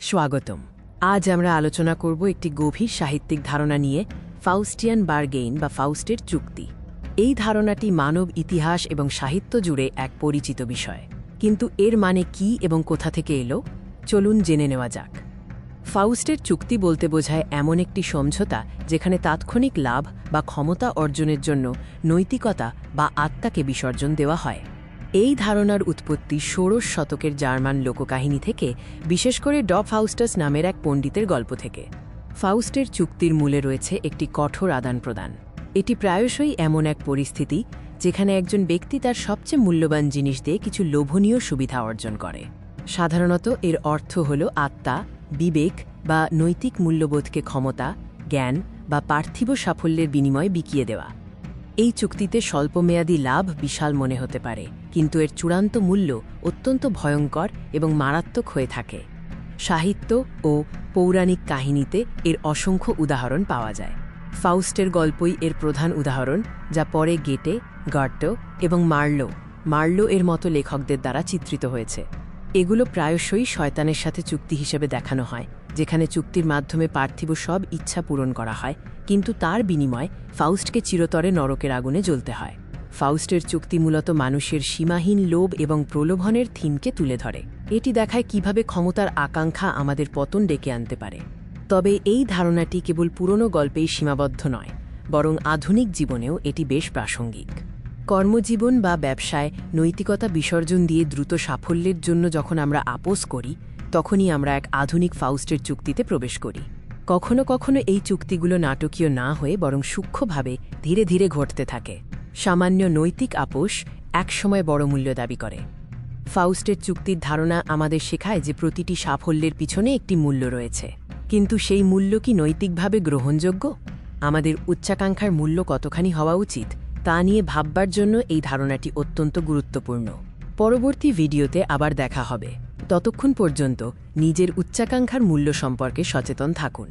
স্বাগতম। আজ আমরা আলোচনা করব একটি গভীর সাহিত্যিক ধারণা নিয়ে, ফাউস্টিয়ান বার্গেইন বা ফাউস্টের চুক্তি। এই ধারণাটি মানব ইতিহাস এবং সাহিত্য জুড়ে এক পরিচিত বিষয়, কিন্তু এর মানে কি এবং কোথা থেকে এলো চলুন জেনে নেওয়া যাক। ফাউস্টের চুক্তি বলতে বোঝায় এমন একটি সমঝোতা যেখানে তাৎক্ষণিক লাভ বা ক্ষমতা অর্জনের জন্য নৈতিকতা বা আত্মাকে বিসর্জন দেওয়া হয়। এই ধারণার উৎপত্তি ১৬শ শতকের জার্মান লোককাহিনী থেকে, বিশেষ করে ফাউস্টাস নামের এক পণ্ডিতের গল্প থেকে। ফাউস্টের চুক্তির মূলে রয়েছে একটি কঠোর আদান প্রদান। এটি প্রায়শই এমন এক পরিস্থিতি যেখানে একজন ব্যক্তি তার সবচেয়ে মূল্যবান জিনিস দিয়ে কিছু লোভনীয় সুবিধা অর্জন করে। সাধারণত এর অর্থ হল আত্মা, বিবেক বা নৈতিক মূল্যবোধকে ক্ষমতা, জ্ঞান বা পার্থিব সাফল্যের বিনিময়ে বিকিয়ে দেওয়া। এই চুক্তিতে স্বল্পমেয়াদী লাভ বিশাল মনে হতে পারে, কিন্তু এর চূড়ান্ত মূল্য অত্যন্ত ভয়ঙ্কর এবং মারাত্মক হয়ে থাকে। সাহিত্য ও পৌরাণিক কাহিনীতে এর অসংখ্য উদাহরণ পাওয়া যায়। ফাউস্টের গল্পই এর প্রধান উদাহরণ, যা পরে গেটে, গর্টো এবং মার্লো এর মতো লেখকদের দ্বারা চিত্রিত হয়েছে। এগুলো প্রায়শই শয়তানের সাথে চুক্তি হিসেবে দেখানো হয়, যেখানে চুক্তির মাধ্যমে পার্থিব সব ইচ্ছা পূরণ করা হয়, কিন্তু তার বিনিময়ে ফাউস্টকে চিরতরে নরকের আগুনে জ্বলতে হয়। ফাউস্টের চুক্তি মূলত মানুষের সীমাহীন লোভ এবং প্রলোভনের থিমকে তুলে ধরে। এটি দেখায় কিভাবে ক্ষমতার আকাঙ্ক্ষা আমাদের পতন ডেকে আনতে পারে। তবে এই ধারণাটি কেবল পুরনো গল্পেই সীমাবদ্ধ নয়, বরং আধুনিক জীবনেও এটি বেশ প্রাসঙ্গিক। কর্মজীবন বা ব্যবসায় নৈতিকতা বিসর্জন দিয়ে দ্রুত সাফল্যের জন্য যখন আমরা আপোস করি, তখনই আমরা এক আধুনিক ফাউস্টের চুক্তিতে প্রবেশ করি। কখনো কখনো এই চুক্তিগুলো নাটকীয় না হয়ে বরং সূক্ষ্মভাবে ধীরে ধীরে ঘটতে থাকে। সামান্য নৈতিক আপোস একসময় বড় মূল্য দাবি করে। ফাউস্টের চুক্তির ধারণা আমাদের শেখায় যে প্রতিটি সাফল্যের পিছনে একটি মূল্য রয়েছে, কিন্তু সেই মূল্য কি নৈতিকভাবে গ্রহণযোগ্য? আমাদের উচ্চাকাঙ্ক্ষার মূল্য কতখানি হওয়া উচিত তা নিয়ে ভাববার জন্য এই ধারণাটি অত্যন্ত গুরুত্বপূর্ণ। পরবর্তী ভিডিওতে আবার দেখা হবে। ততক্ষণ পর্যন্ত নিজের উচ্চাকাঙ্ক্ষার মূল্য সম্পর্কে সচেতন থাকুন।